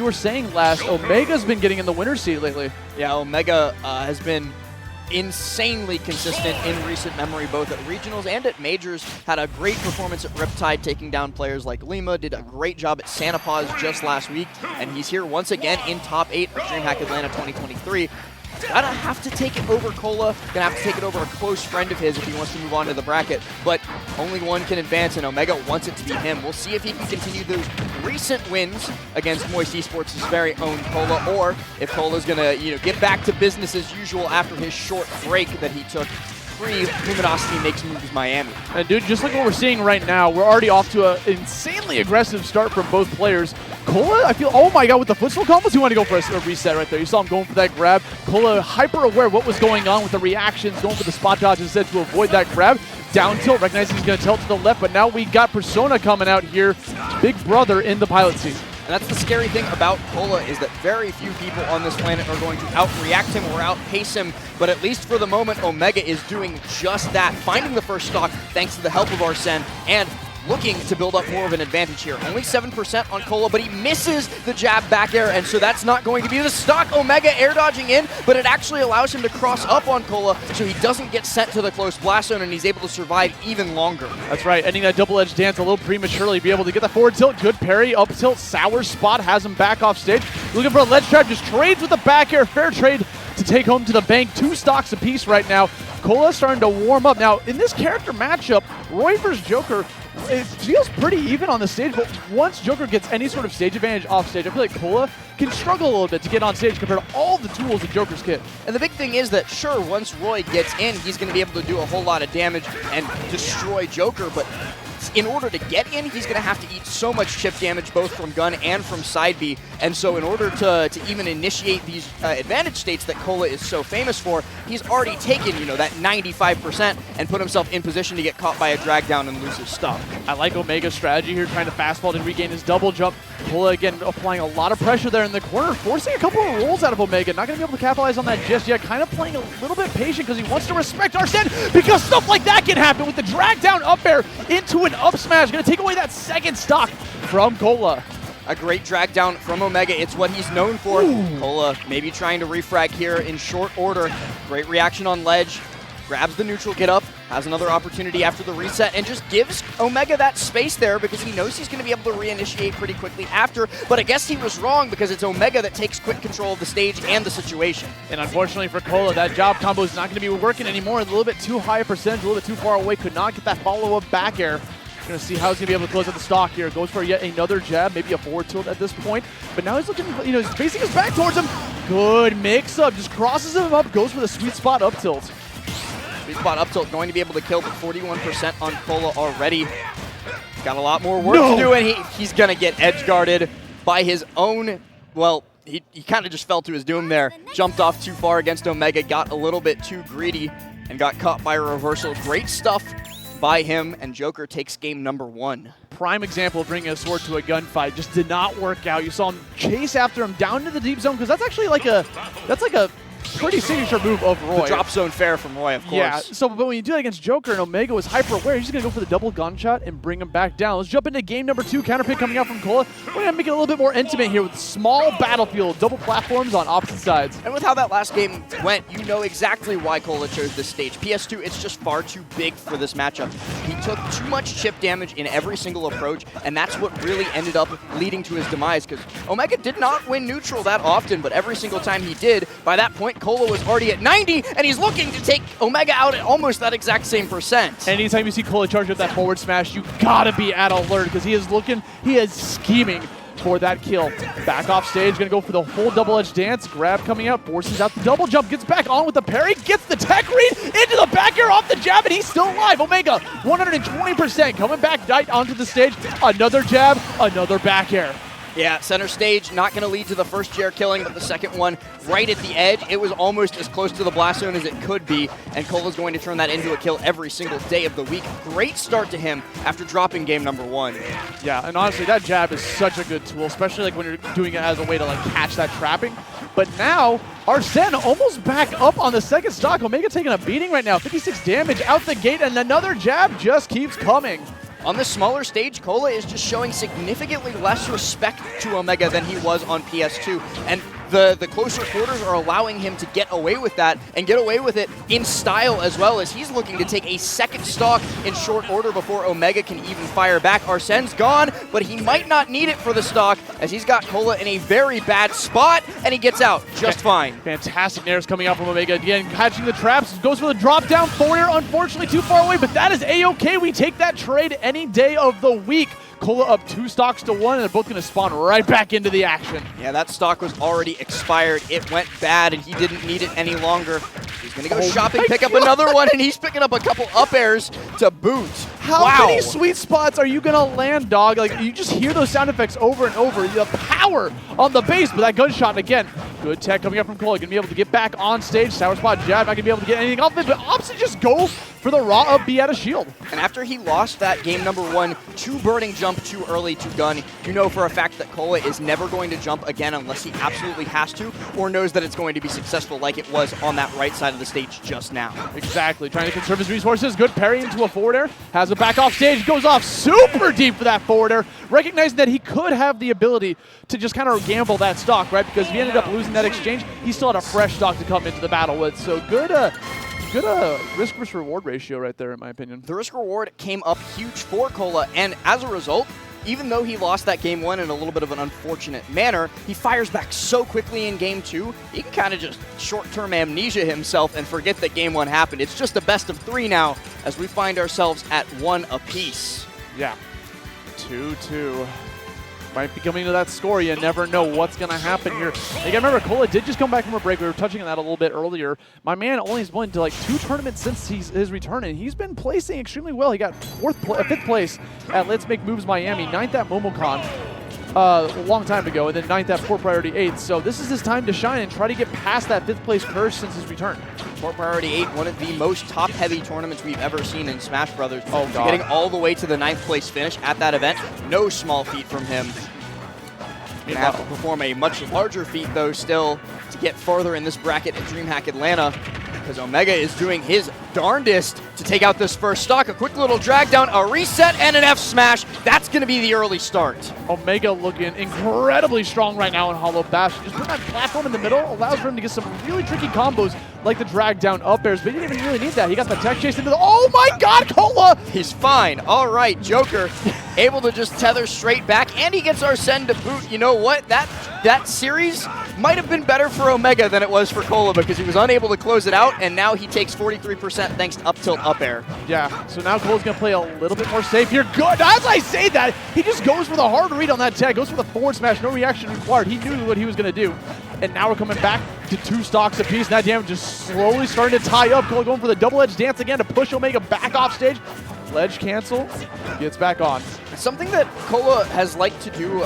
were saying last, Omega's been getting in the winner's seat lately. Yeah, Omega has been insanely consistent in recent memory, both at regionals and at majors. Had a great performance at Riptide, taking down players like Lima. Did a great job at Santa Paws just last week, and he's here once again in top 8 of Dreamhack Atlanta 2023. Gonna have to take it over Kola, gonna have to take it over a close friend of his if he wants to move on to the bracket, but only one can advance, and Omega wants it to be him. We'll see if he can continue those recent wins against Moist Esports' very own Kola, or if Kola's gonna get back to business as usual after his short break that he took pre-Luminosity makes moves Miami. And dude, just like what we're seeing right now, we're already off to an insanely aggressive start from both players. Kola, I feel, oh my god, with the footstool combos, he wanted to go for a reset right there. You saw him going for that grab. Kola hyper aware of what was going on with the reactions, going for the spot dodge instead to avoid that grab. Down tilt, recognizing he's going to tilt to the left, but now we got Persona coming out here. Big brother in the pilot seat. And that's the scary thing about Kola, is that very few people on this planet are going to outreact him or outpace him, but at least for the moment, Omega is doing just that, finding the first stock thanks to the help of Arsene, and looking to build up more of an advantage here. Only 7% on Kola, but he misses the jab back air, and so that's not going to be the stock. Omega air dodging in, but it actually allows him to cross up on Kola so he doesn't get sent to the close blast zone, and he's able to survive even longer. That's right, ending that double-edged dance a little prematurely, be able to get the forward tilt, good parry, up tilt, sour spot, has him back off stage. Looking for a ledge trap, just trades with the back air, fair trade to take home to the bank. 2 stocks apiece right now. Kola starting to warm up. Now, in this character matchup, Roy versus Joker, it feels pretty even on the stage, but once Joker gets any sort of stage advantage off stage, I feel like Kola can struggle a little bit to get on stage compared to all the tools in Joker's kit. And the big thing is that, sure, once Roy gets in, he's going to be able to do a whole lot of damage and destroy Joker, but in order to get in, he's going to have to eat so much chip damage, both from gun and from side B. And so in order to even initiate these advantage states that Kola is so famous for, he's already taken, that 95% and put himself in position to get caught by a drag down and lose his stock. I like Omega's strategy here, trying to fast fault and regain his double jump. Kola, again, applying a lot of pressure there in the corner, forcing a couple of rolls out of Omega. Not going to be able to capitalize on that just yet. Kind of playing a little bit patient because he wants to respect Arsene, because stuff like that can happen with the drag down up air into an up smash. Going to take away that second stock from Kola. A great drag down from Omega. It's what he's known for. Ooh. Kola maybe trying to refrag here in short order. Great reaction on ledge. Grabs the neutral get up, has another opportunity after the reset, and just gives Omega that space there because he knows he's going to be able to reinitiate pretty quickly after. But I guess he was wrong, because it's Omega that takes quick control of the stage and the situation. And unfortunately for Kola, that job combo is not going to be working anymore. A little bit too high a percentage, a little bit too far away. Could not get that follow-up back air. Going to see how he's going to be able to close out the stock here. Goes for yet another jab, maybe a forward tilt at this point. But now he's looking, he's facing his back towards him. Good mix-up, just crosses him up, goes for the sweet spot up tilt. Sweet spot up tilt going to be able to kill, but 41% on Kola already. Got a lot more work to do, and he's going to get edge guarded by his own, well, he kind of just fell to his doom there. Jumped off too far against Omega, got a little bit too greedy, and got caught by a reversal. Great stuff by him, and Joker takes game number 1. Prime example of bringing a sword to a gunfight. Just did not work out. You saw him chase after him down to the deep zone, because that's actually like a pretty signature move of Roy. The drop zone fair from Roy, of course. Yeah, so but when you do that against Joker and Omega was hyper aware, he's just going to go for the double gunshot and bring him back down. Let's jump into game number 2. Counter pick coming out from Kola. We're going to make it a little bit more intimate here with small battlefield, double platforms on opposite sides. And with how that last game went, you know exactly why Kola chose this stage. PS2, it's just far too big for this matchup. He took too much chip damage in every single approach, and that's what really ended up leading to his demise, because Omega did not win neutral that often, but every single time he did, by that point, Kola was already at 90, and he's looking to take Omega out at almost that exact same percent. Anytime you see Kola charge with that forward smash, you gotta be at alert, because he is scheming for that kill. Back off stage, gonna go for the full double-edged dance. Grab coming out, forces out the double jump, gets back on with the parry, gets the tech read into the back air off the jab, and he's still alive. Omega, 120%, coming back right onto the stage. Another jab, another back air. Yeah, center stage not going to lead to the first GR killing, but the second one right at the edge. It was almost as close to the blast zone as it could be, and Kola's going to turn that into a kill every single day of the week. Great start to him after dropping game number 1. Yeah, and honestly, that jab is such a good tool, especially like when you're doing it as a way to like catch that trapping. But now, Arsene almost back up on the second stock. Omega taking a beating right now, 56 damage out the gate, and another jab just keeps coming. On this smaller stage, Kola is just showing significantly less respect to Omega than he was on PS2. And the closer quarters are allowing him to get away with that, and get away with it in style as well, as he's looking to take a second stock in short order before Omega can even fire back. Arsene's gone, but he might not need it for the stock, as he's got Kola in a very bad spot, and he gets out just fine. Fantastic nairs coming out from Omega. Again, catching the traps, goes for the drop down forward, unfortunately too far away, but that is A-okay. We take that trade any day of the week. Kola up 2 stocks to 1, and they're both going to spawn right back into the action. Yeah, that stock was already expired. It went bad, and he didn't need it any longer. He's going to go shopping, pick up another one, and he's picking up a couple up airs to boot. How many sweet spots are you going to land, dog? Like, you just hear those sound effects over and over. The power on the base, but that gunshot, and again, good tech coming up from Kola. Going to be able to get back on stage. Sour spot jab, not going to be able to get anything off of it, but opts to just go for the raw up B out of shield. And after he lost that game number 1 to burning jump too early to gun, you know for a fact that Kola is never going to jump again unless he absolutely has to, or knows that it's going to be successful like it was on that right side of the stage just now. Exactly, trying to conserve his resources. Good parry into a forward air, has a back off stage, goes off super deep for that forward air, recognizing that he could have the ability to just kind of gamble that stock, right? Because if he ended up losing that exchange, he still had a fresh stock to come into the battle with. So good risk versus reward ratio right there, in my opinion. The risk reward came up huge for Kola, and as a result, even though he lost that game 1 in a little bit of an unfortunate manner, he fires back so quickly in game 2, he can kind of just short-term amnesia himself and forget that game 1 happened. It's just a best of 3 now, as we find ourselves at 1 apiece. Yeah, 2-2. Might be coming to that score. You never know what's going to happen here. You gotta remember, Kola did just come back from a break. We were touching on that a little bit earlier. My man only has won to like 2 tournaments since his return, and he's been placing extremely well. He got 5th place at Let's Make Moves Miami, 9th at MomoCon a long time ago, and then 9th at 4 Priority 8. So this is his time to shine and try to get past that 5th place curse since his return. 4 Priority 8, one of the most top-heavy tournaments we've ever seen in Smash Brothers. Oh, God. Getting all the way to the 9th place finish at that event, no small feat from him. Gonna have to perform a much larger feat, though, still, to get further in this bracket at Dreamhack Atlanta, because Omega is doing his darndest to take out this first stock. A quick little drag down, a reset, and an F smash. That's going to be the early start. Omega looking incredibly strong right now in Hollow Bash. Just put that platform in the middle, allows for him to get some really tricky combos like the drag down up airs, but he didn't even really need that. He got the tech chase into the, oh my God, Kola! He's fine. All right, Joker able to just tether straight back, and he gets Arsene to boot. You know what? That series might have been better for Omega than it was for Kola, because he was unable to close it out, and now he takes 43% thanks to up tilt up air. Yeah, so now Cola's going to play a little bit more safe here. Good. As I say that, he just goes for the hard read on that tag, goes for the forward smash, no reaction required. He knew what he was going to do. And now we're coming back to 2 stocks apiece. That damage just slowly starting to tie up. Kola going for the double-edge dance again to push Omega back off stage. Ledge cancel, gets back on. Something that Kola has liked to do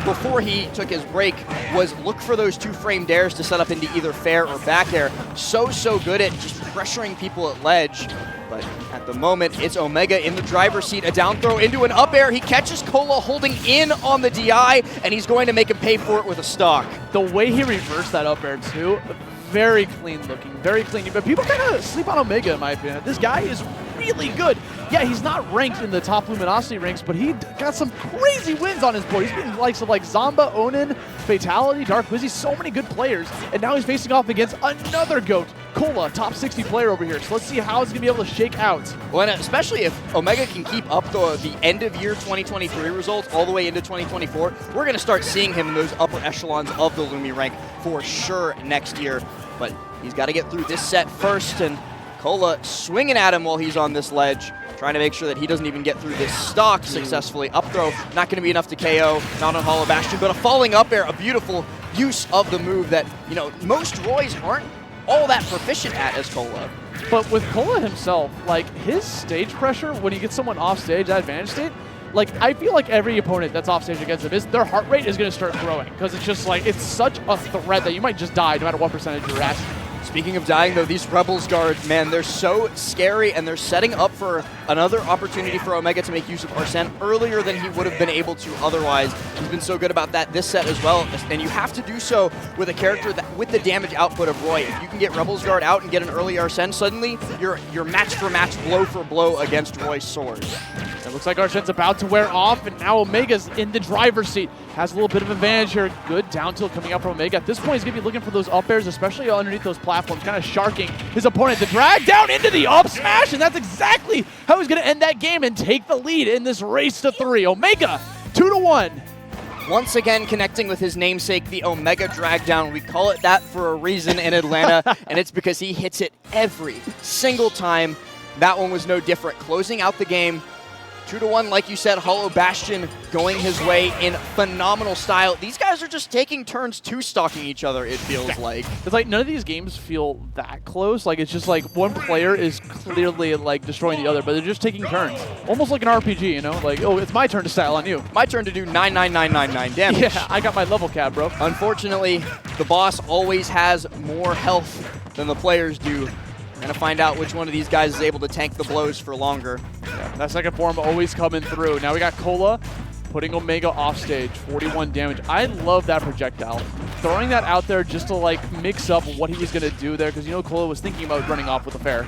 before he took his break was look for those 2-frame dares to set up into either fair or back air. So good at just pressuring people at ledge. But at the moment, it's Omega in the driver's seat. A down throw into an up air. He catches Kola holding in on the DI, and he's going to make him pay for it with a stock. The way he reversed that up air, too, very clean looking, very clean. But people kind of sleep on Omega, in my opinion. This guy is really good. Yeah, he's not ranked in the top Luminosity ranks, but he got some crazy wins on his board. He's beaten the likes of like Zamba, Onin, Fatality, Dark Wizzy, so many good players. And now he's facing off against another GOAT, Kola, top 60 player over here. So let's see how it's going to be able to shake out. Well, and especially if Omega can keep up the end of year 2023 results all the way into 2024, we're going to start seeing him in those upper echelons of the Lumi rank for sure next year. But he's got to get through this set first, and Kola swinging at him while he's on this ledge, trying to make sure that he doesn't even get through this stock successfully. Up throw, not going to be enough to KO, not on Hollow Bastion, but a falling up air, a beautiful use of the move that, you know, most Roys aren't all that proficient at as Kola. But with Kola himself, like, his stage pressure, when he gets someone off stage, that advantage state, like, I feel like every opponent that's off stage against him, their heart rate is going to start growing, because it's just like, it's such a threat that you might just die no matter what percentage you're at. Speaking of dying, though, these Rebels guards, man, they're so scary, and they're setting up for another opportunity for Omega to make use of Arsene earlier than he would have been able to otherwise. He's been so good about that this set as well, and you have to do so with a character that, with the damage output of Roy. If you can get Rebels guard out and get an early Arsene, suddenly you're match for match, blow for blow against Roy's sword. It looks like Arsène's about to wear off, and now Omega's in the driver's seat. Has a little bit of advantage here. Good down tilt coming out from Omega. At this point, he's going to be looking for those up airs, especially underneath those platforms, kind of sharking his opponent. The drag down into the up smash, and that's exactly how he's going to end that game and take the lead in this race to 3. Omega, 2-1. Once again, connecting with his namesake, the Omega drag down. We call it that for a reason in Atlanta, and it's because he hits it every single time. That one was no different. Closing out the game, 2-1, like you said, Hollow Bastion going his way in phenomenal style. These guys are just taking turns two-stalking each other, it feels like. It's like none of these games feel that close. Like, it's just like one player is clearly like destroying the other, but they're just taking turns. Almost like an RPG, you know? Like, oh, it's my turn to style on you. My turn to do 99999 damage. Yeah, I got my level cap, bro. Unfortunately, the boss always has more health than the players do. We're gonna find out which one of these guys is able to tank the blows for longer. Yeah, that second form always coming through. Now we got Kola putting Omega off stage, 41 damage. I love that projectile. Throwing that out there just to like mix up what he was gonna do there, because you know Kola was thinking about running off with a fair.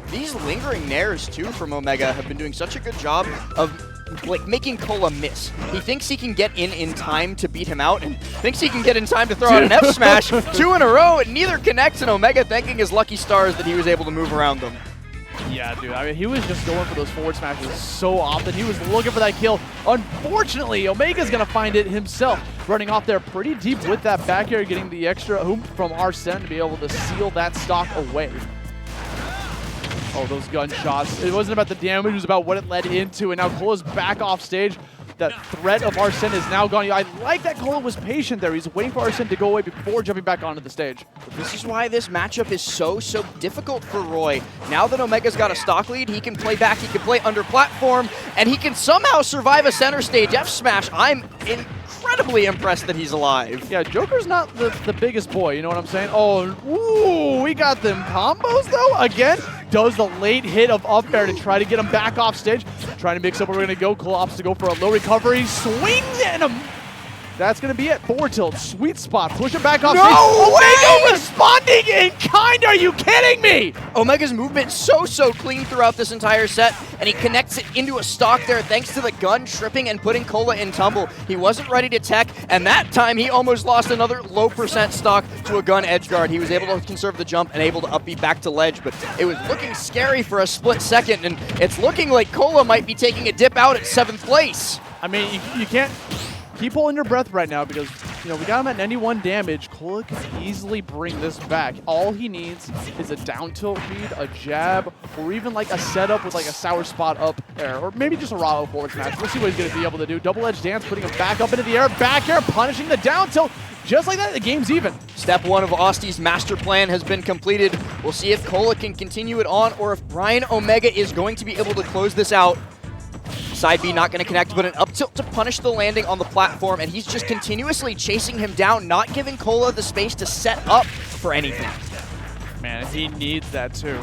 These lingering nairs too from Omega have been doing such a good job of like making Kola miss. He thinks he can get in time to beat him out, and thinks he can get in time to throw out an F smash 2 in a row, and neither connects, and Omega thanking his lucky stars that he was able to move around them. Yeah, dude. I mean, he was just going for those forward smashes so often. He was looking for that kill. Unfortunately, Omega's going to find it himself. Running off there pretty deep with that back air, getting the extra hoop from Arsène to be able to seal that stock away. Oh, those gunshots. It wasn't about the damage, it was about what it led into. And now Kola's back off stage. That threat of Arsène is now gone. I like that Kola was patient there. He's waiting for Arsène to go away before jumping back onto the stage. This is why this matchup is so difficult for Roy. Now that Omega's got a stock lead, he can play back, he can play under platform, and he can somehow survive a center stage F smash. I'm incredibly impressed that he's alive. Yeah, Joker's not the biggest boy, you know what I'm saying? Oh, ooh, we got them combos though. Again, does the late hit of up air to try to get him back off stage. Trying to mix up where we're going to go. Kola opts to go for a low recovery. Swings and that's going to be it. Forward tilt. Sweet spot. Push him back off stage. No way! Omega responding in kind. Are you kidding me? Omega's movement so clean throughout this entire set, and he connects it into a stock there thanks to the gun tripping and putting Kola in tumble. He wasn't ready to tech, and that time he almost lost another low percent stock to a gun edge guard. He was able to conserve the jump and able to upbeat back to ledge, but it was looking scary for a split second, and it's looking like Kola might be taking a dip out at 7th place. I mean, you can't keep holding your breath right now because, you know, we got him at 91 damage. Kola could easily bring this back. All he needs is a down tilt read, a jab, or even like a setup with like a sour spot up air, or maybe just a raw forward smash. We'll see what he's going to be able to do. Double edge dance, putting him back up into the air, back air, punishing the down tilt. Just like that, the game's even. Step 1 of Austy's master plan has been completed. We'll see if Kola can continue it on, or if Brian Omega is going to be able to close this out. Side B not going to connect, but an up tilt to punish the landing on the platform, and he's just continuously chasing him down, not giving Kola the space to set up for anything. Man, he needs that too.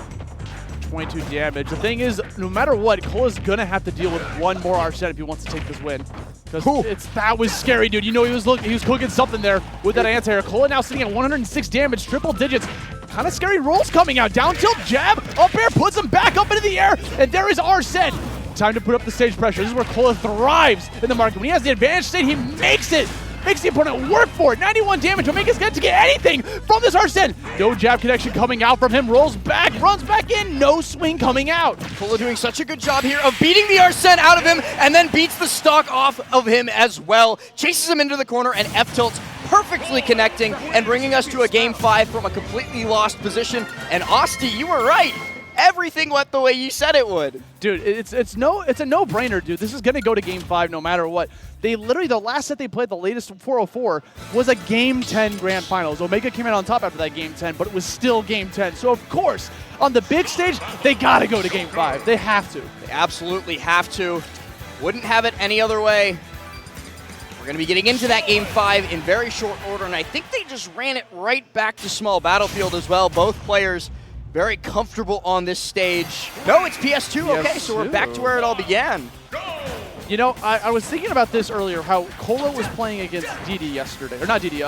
22 damage. The thing is, no matter what, Kola's going to have to deal with one more Arsène if he wants to take this win. Because that was scary, dude. You know he was cooking something there with that anti-air. Kola now sitting at 106 damage, triple digits. Kind of scary rolls coming out. Down tilt, jab, up air, puts him back up into the air, and there is Arsène. Time to put up the stage pressure. This is where Kola thrives in the market. When he has the advantage state, he makes it. Makes the opponent work for it. 91 damage. Omega's got to get anything from this Arsène. No jab connection coming out from him. Rolls back, runs back in. No swing coming out. Kola doing such a good job here of beating the Arsène out of him, and then beats the stock off of him as well. Chases him into the corner and F-tilts, perfectly connecting and bringing us to a game 5 from a completely lost position. And Austy, you were right. Everything went the way you said it would. Dude, it's a no-brainer, dude. This is going to go to game 5 no matter what. They literally, the last set they played, the latest 404, was a game 10 grand finals. Omega came out on top after that game 10, but it was still game 10. So of course, on the big stage, they got to go to game 5. They have to. They absolutely have to. Wouldn't have it any other way. We're going to be getting into that game 5 in very short order, and I think they just ran it right back to small battlefield as well. Both players very comfortable on this stage. No, it's PS2. Okay, so we're back to where it all began. You know, I was thinking about this earlier, how Kola was playing against DD yesterday. Or not DD,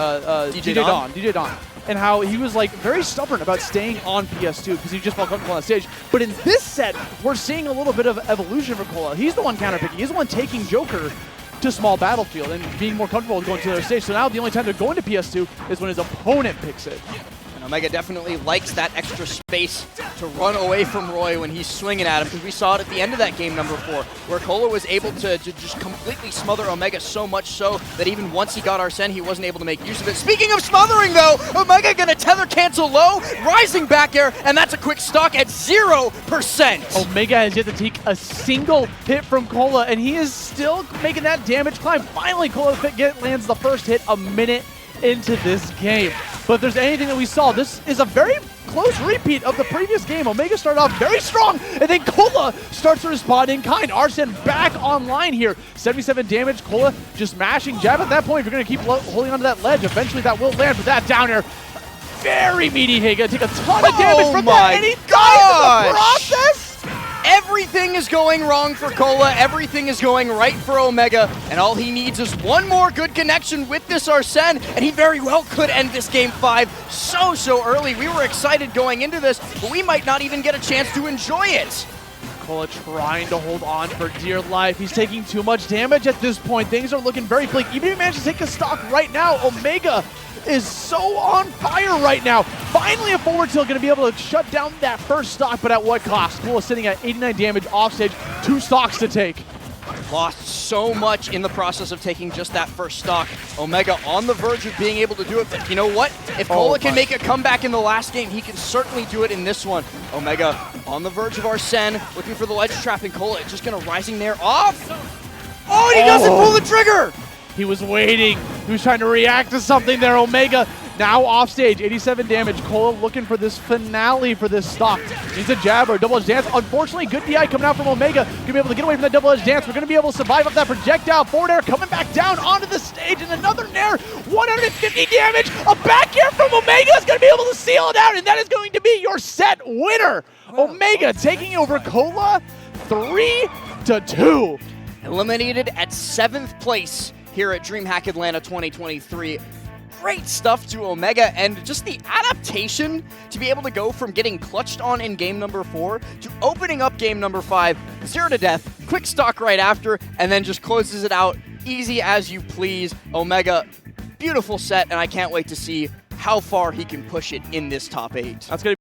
DJ Don. DJ Don. And how he was like very stubborn about staying on PS2 because he just felt comfortable on stage. But in this set, we're seeing a little bit of evolution for Kola. He's the one counterpicking. He's the one taking Joker to small battlefield and being more comfortable with going to the other stage. So now the only time they're going to PS2 is when his opponent picks it. And Omega definitely likes that extra space to run away from Roy when he's swinging at him, because we saw it at the end of that game number 4, where Kola was able to just completely smother Omega, so much so that even once he got Arsene, he wasn't able to make use of it. Speaking of smothering though, Omega gonna tether cancel low, rising back air, and that's a quick stock at 0%. Omega has yet to take a single hit from Kola, and he is still making that damage climb. Finally, Kola lands the first hit a minute into this game. But if there's anything that we saw, this is a very close repeat of the previous game. Omega started off very strong, and then Kola starts to respond in kind. Arsene back online here. 77 damage, Kola just mashing jab. At that point, if you're going to keep holding onto that ledge, eventually that will land, but that down air, very meaty hit. Gonna take a ton of damage from that, and he dies in the process! Everything is going wrong for Kola, everything is going right for Omega, and all he needs is one more good connection with this Arsene, and he very well could end this game 5 so early. We were excited going into this, but we might not even get a chance to enjoy it. Kola trying to hold on for dear life. He's taking too much damage at this point. Things are looking very bleak. Even if he manages to take a stock right now, Omega is so on fire right now. Finally, a forward tilt going to be able to shut down that first stock, but at what cost? Kola sitting at 89 damage offstage, 2 stocks to take. Lost so much in the process of taking just that first stock. Omega on the verge of being able to do it, but you know what? If Kola can make a comeback in the last game, he can certainly do it in this one. Omega on the verge of Arsene, looking for the ledge trap, and Kola just going to rising there off. Oh, and he doesn't pull the trigger! He was waiting. He was trying to react to something there. Omega now off stage, 87 damage. Kola looking for this finale for this stock. Needs a jab or a double edge dance. Unfortunately, good DI coming out from Omega. Gonna be able to get away from that double edge dance. We're gonna be able to survive up that projectile. Forward air coming back down onto the stage, and another nair. 150 damage. A back air from Omega is gonna be able to seal it out, and that is going to be your set winner. Omega taking over Kola 3-2. Eliminated at 7th place here at Dreamhack Atlanta 2023. Great stuff to Omega, and just the adaptation to be able to go from getting clutched on in game number 4 to opening up game number 5, 0 to death, quick stock right after, and then just closes it out easy as you please. Omega, beautiful set, and I can't wait to see how far he can push it in this top 8. That's gonna